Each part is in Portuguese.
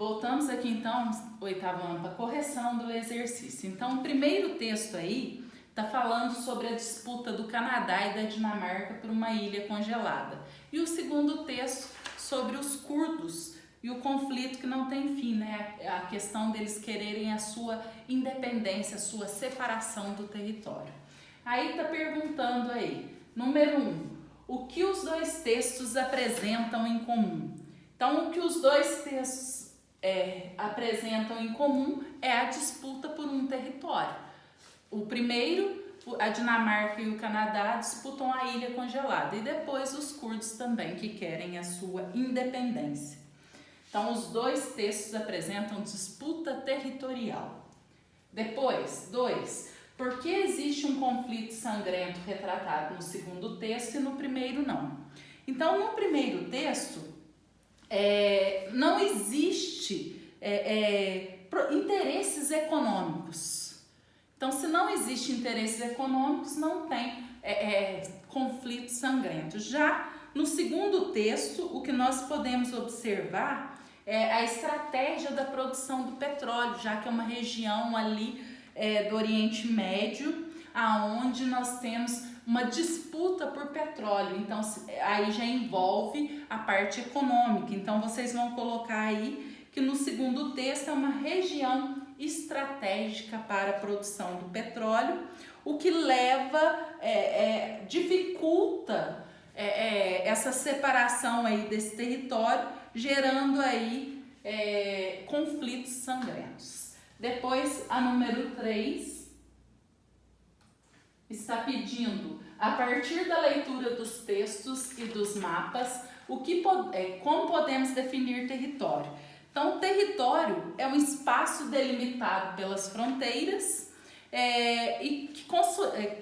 Voltamos aqui então, oitavo ano, para correção do exercício. Então, o primeiro texto aí está falando sobre a disputa do Canadá e da Dinamarca por uma ilha congelada. E o segundo texto sobre os curdos e o conflito que não tem fim, né? A questão deles quererem a sua independência, a sua separação do território. Aí está perguntando aí, número 1, o que os dois textos apresentam em comum? Então, o que os dois textos apresentam em comum é a disputa por um território. O primeiro, a Dinamarca e o Canadá disputam a ilha congelada, e depois os curdos também, que querem a sua independência. Então, os dois textos apresentam disputa territorial. Depois, 2, por que existe um conflito sangrento retratado no segundo texto e no primeiro não? Então, no primeiro texto, não existe interesses econômicos. Então, se não existe interesses econômicos, não tem conflito sangrento. Já no segundo texto, o que nós podemos observar é a estratégia da produção do petróleo, já que é uma região ali do Oriente Médio, aonde nós temos uma disputa por petróleo. Então, aí já envolve a parte econômica. Então, vocês vão colocar aí que no segundo texto é uma região estratégica para a produção do petróleo, o que leva, dificulta essa separação aí desse território, gerando aí conflitos sangrentos. Depois, a número 3 está pedindo, a partir da leitura dos textos e dos mapas, como podemos definir território. Então, o território é um espaço delimitado pelas fronteiras e que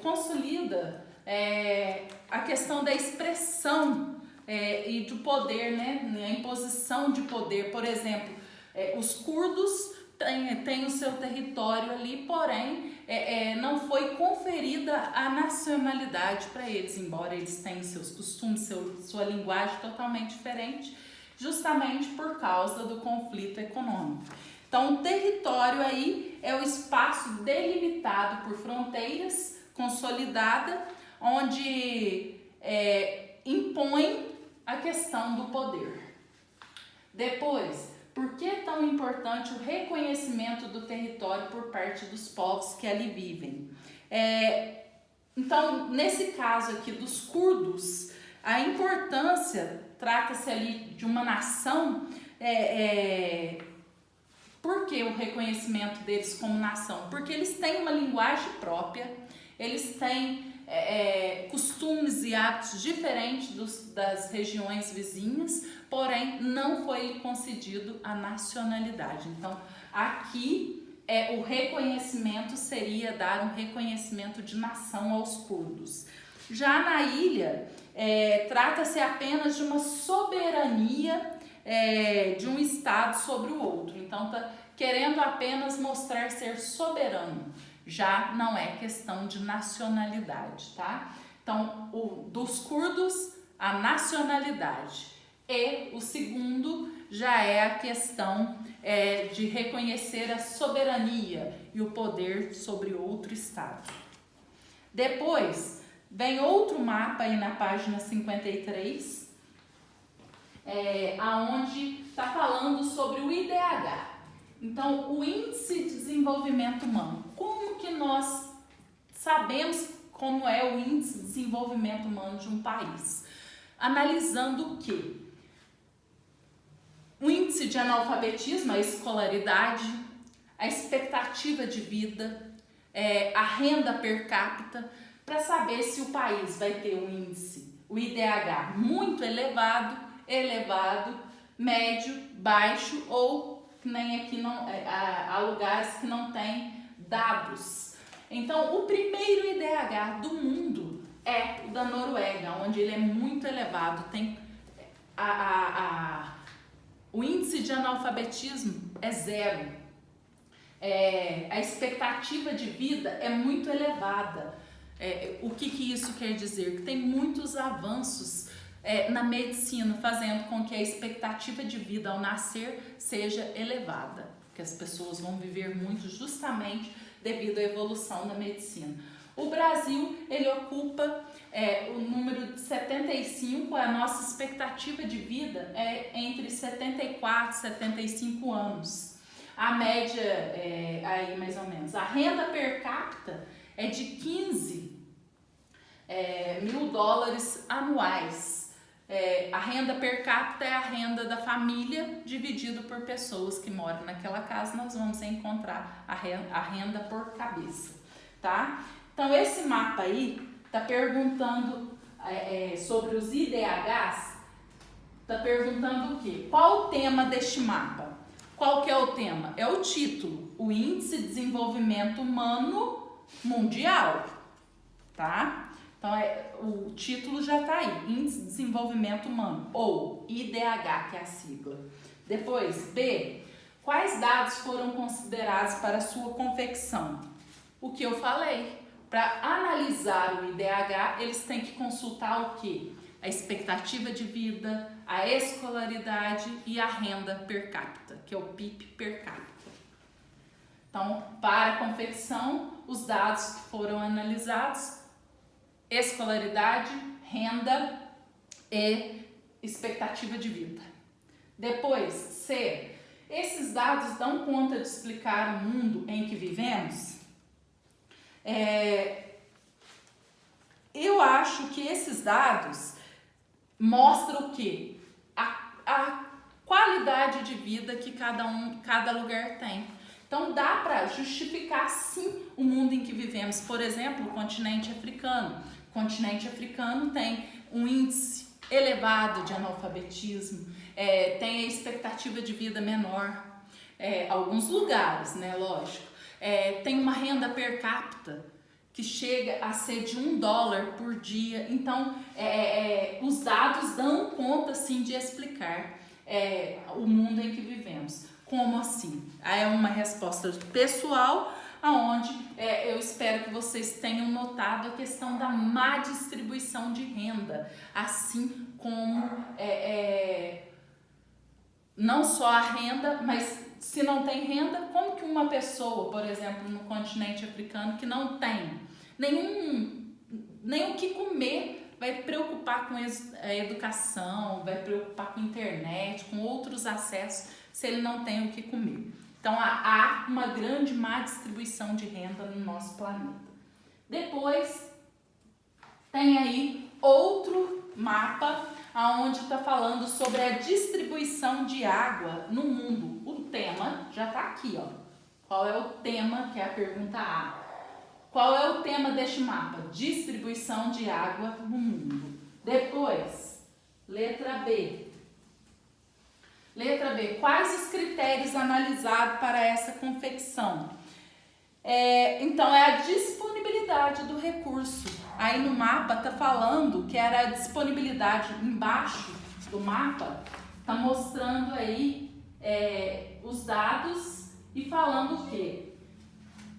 consolida a questão da expressão e do poder, né? A imposição de poder. Por exemplo, os curdos têm o seu território ali, porém não foi conferida a nacionalidade para eles, embora eles tenham seus costumes, sua linguagem totalmente diferente, justamente por causa do conflito econômico. Então, o território aí é o espaço delimitado por fronteiras, consolidada, onde impõe a questão do poder. Depois, por que é tão importante o reconhecimento do território por parte dos povos que ali vivem? Então, nesse caso aqui dos curdos, a importância, trata-se ali de uma nação, por que o reconhecimento deles como nação? Porque eles têm uma linguagem própria, eles têm costumes e hábitos diferentes das regiões vizinhas, porém não foi concedido a nacionalidade. Então, aqui o reconhecimento seria dar um reconhecimento de nação aos curdos. Já na ilha, trata-se apenas de uma soberania de um estado sobre o outro. Então, está querendo apenas mostrar ser soberano. Já não é questão de nacionalidade, tá? Então, dos curdos, a nacionalidade. E o segundo já é a questão de reconhecer a soberania e o poder sobre outro estado. Depois, vem outro mapa aí na página 53, aonde está falando sobre o IDH. Então, o Índice de Desenvolvimento Humano. Como que nós sabemos como é o Índice de Desenvolvimento Humano de um país? Analisando o quê? O índice de analfabetismo, a escolaridade, a expectativa de vida, a renda per capita, para saber se o país vai ter um índice, o IDH, muito elevado, médio, baixo ou nem aqui não, há lugares que não tem dados. Então, o primeiro IDH do mundo é o da Noruega, onde ele é muito elevado, tem o índice de analfabetismo é 0. A expectativa de vida é muito elevada. O que isso quer dizer? Que tem muitos avanços na medicina, fazendo com que a expectativa de vida ao nascer seja elevada, porque as pessoas vão viver muito justamente devido à evolução da medicina. O Brasil, ele ocupa o número de 75, a nossa expectativa de vida é entre 74 e 75 anos. A média é aí mais ou menos. A renda per capita é de 15 mil dólares anuais. A renda per capita é a renda da família dividido por pessoas que moram naquela casa. Nós vamos encontrar a renda por cabeça, tá? Então esse mapa aí tá perguntando sobre os IDHs. Tá perguntando o quê? Qual o tema deste mapa? Qual que é o tema? É o título, o Índice de Desenvolvimento Humano Mundial, tá? Então, o título já tá aí, Índice de Desenvolvimento Humano, ou IDH, que é a sigla. Depois, B, quais dados foram considerados para a sua confecção? O que eu falei, para analisar o IDH, eles têm que consultar o quê? A expectativa de vida, a escolaridade e a renda per capita, que é o PIB per capita. Então, para a confecção, os dados que foram analisados, escolaridade, renda e expectativa de vida. Depois, C, esses dados dão conta de explicar o mundo em que vivemos? Eu acho que esses dados mostram o quê? A qualidade de vida que cada lugar tem. Então dá para justificar sim o mundo em que vivemos. Por exemplo, o continente africano. O continente africano tem um índice elevado de analfabetismo, tem a expectativa de vida menor. Alguns lugares, né, lógico. Tem uma renda per capita que chega a ser de $1 por dia. Então, os dados dão conta, sim, de explicar o mundo em que vivemos. Como assim? É uma resposta pessoal, aonde eu espero que vocês tenham notado a questão da má distribuição de renda, assim como não só a renda, mas se não tem renda, como que uma pessoa, por exemplo, no continente africano, que não tem nem o que comer, vai preocupar com a educação, vai preocupar com a internet, com outros acessos, se ele não tem o que comer. Então, há uma grande má distribuição de renda no nosso planeta. Depois, tem aí outro mapa, onde está falando sobre a distribuição de água no mundo. O tema já está aqui, ó. Qual é o tema, que é a pergunta A. Qual é o tema deste mapa? Distribuição de água no mundo. Depois, letra B. Letra B. Quais os critérios analisados para essa confecção? Então, é a disponibilidade do recurso. Aí no mapa tá falando que era a disponibilidade embaixo do mapa, tá mostrando aí os dados e falando o quê?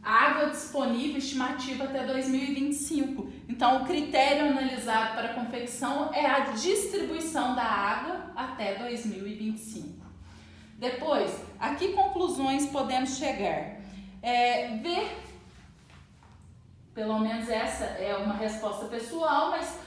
Água disponível, estimativa até 2025. Então, o critério analisado para a confecção é a distribuição da água até 2025. Depois, a que conclusões podemos chegar? Ver, pelo menos essa é uma resposta pessoal, mas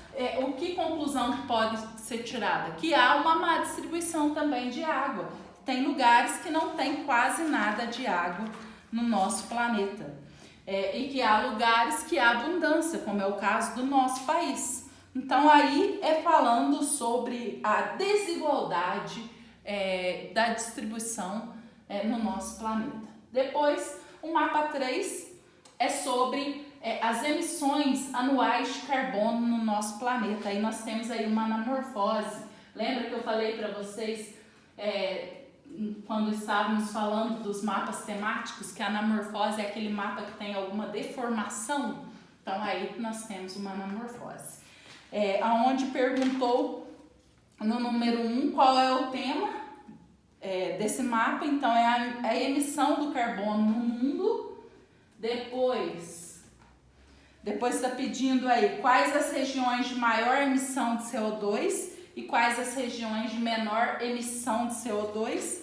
o que conclusão que pode ser tirada? Que há uma má distribuição também de água. Tem lugares que não tem quase nada de água no nosso planeta. E que há lugares que há abundância, como é o caso do nosso país. Então aí falando sobre a desigualdade da distribuição no nosso planeta. Depois, o mapa 3 é sobre as emissões anuais de carbono no nosso planeta. Aí nós temos aí uma anamorfose. Lembra que eu falei para vocês quando estávamos falando dos mapas temáticos, que a anamorfose é aquele mapa que tem alguma deformação? Então aí nós temos uma anamorfose. Onde perguntou no número 1 qual é o tema desse mapa. Então é a emissão do carbono no mundo. Depois está pedindo aí quais as regiões de maior emissão de CO2 e quais as regiões de menor emissão de CO2.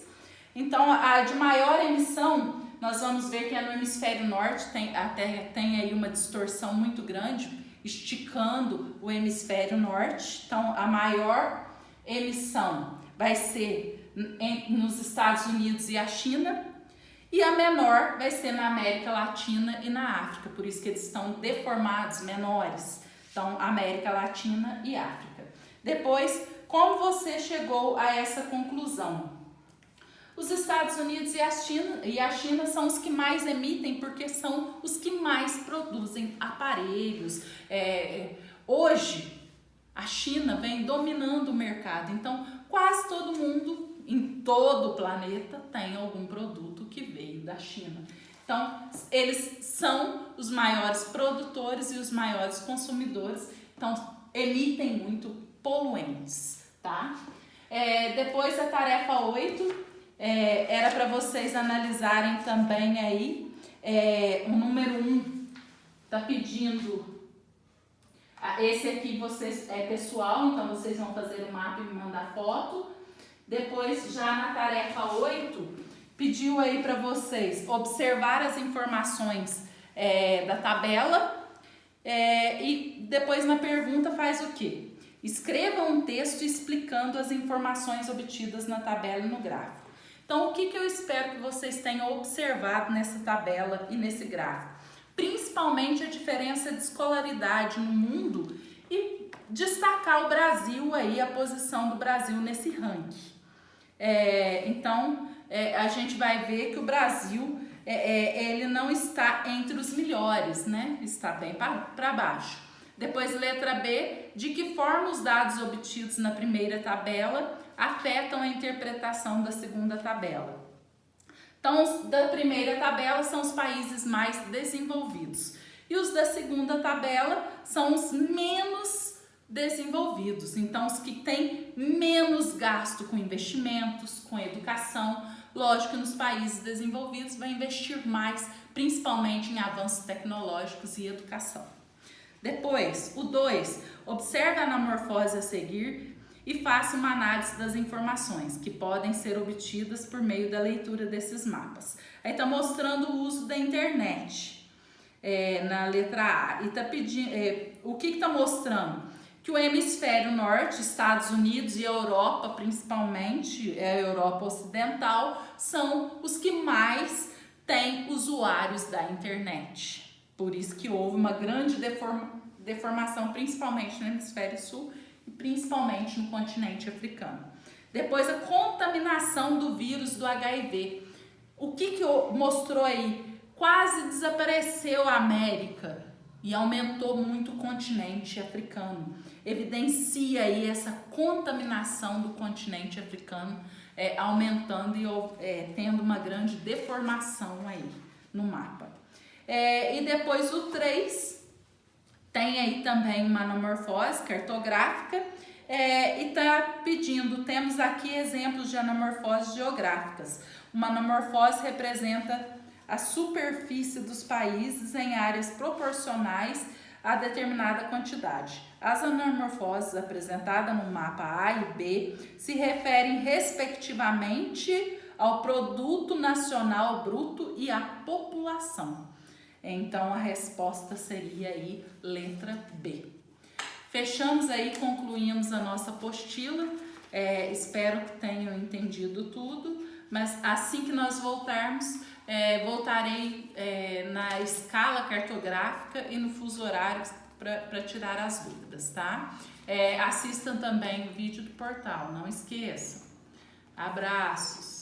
Então, a de maior emissão, nós vamos ver que é no hemisfério norte, a Terra tem aí uma distorção muito grande, esticando o hemisfério norte. Então, a maior emissão vai ser nos Estados Unidos e a China, e a menor vai ser na América Latina e na África, por isso que eles estão deformados, menores. Então, América Latina e África. Depois, como você chegou a essa conclusão? Os Estados Unidos e a China são os que mais emitem, porque são os que mais produzem aparelhos. Hoje, a China vem dominando o mercado, então quase todo mundo em todo o planeta tem algum produto que veio da China. Então, eles são os maiores produtores e os maiores consumidores, então emitem muito poluentes, tá? Depois a tarefa 8 era para vocês analisarem também aí, o número 1 tá pedindo, esse aqui vocês, é pessoal, então vocês vão fazer o mapa e me mandar foto. Depois, já na tarefa 8, pediu aí para vocês observar as informações da tabela e depois na pergunta faz o quê? Escreva um texto explicando as informações obtidas na tabela e no gráfico. Então, o que eu espero que vocês tenham observado nessa tabela e nesse gráfico? Principalmente a diferença de escolaridade no mundo e destacar o Brasil aí, a posição do Brasil nesse ranking. Então, a gente vai ver que o Brasil, ele não está entre os melhores, né? Está bem para baixo. Depois, letra B, de que forma os dados obtidos na primeira tabela afetam a interpretação da segunda tabela. Então, os da primeira tabela são os países mais desenvolvidos e os da segunda tabela são os menos desenvolvidos. Então, os que têm menos gasto com investimentos, com educação. Lógico que nos países desenvolvidos vai investir mais, principalmente em avanços tecnológicos e educação. Depois, o 2, observe a anamorfose a seguir e faça uma análise das informações que podem ser obtidas por meio da leitura desses mapas. Aí está mostrando o uso da internet na letra A. E está pedindo, o que está mostrando? Que o hemisfério norte, Estados Unidos e Europa, principalmente a Europa Ocidental, são os que mais têm usuários da internet. Por isso que houve uma grande deformação, principalmente no hemisfério sul e principalmente no continente africano. Depois, a contaminação do vírus do HIV. O que mostrou aí? Quase desapareceu a América e aumentou muito o continente africano. Evidencia aí essa contaminação do continente africano, aumentando e tendo uma grande deformação aí no mapa. E depois o 3, tem aí também uma anamorfose cartográfica e está pedindo, temos aqui exemplos de anamorfoses geográficas. Uma anamorfose representa a superfície dos países em áreas proporcionais a determinada quantidade. As anamorfoses apresentadas no mapa A e B se referem respectivamente ao produto nacional bruto e à população. Então, a resposta seria aí letra B. Fechamos aí, concluímos a nossa apostila. Espero que tenham entendido tudo, mas assim que nós voltarmos, voltarei na escala cartográfica e no fuso horário para tirar as dúvidas, tá? Assistam também o vídeo do portal, não esqueçam. Abraços!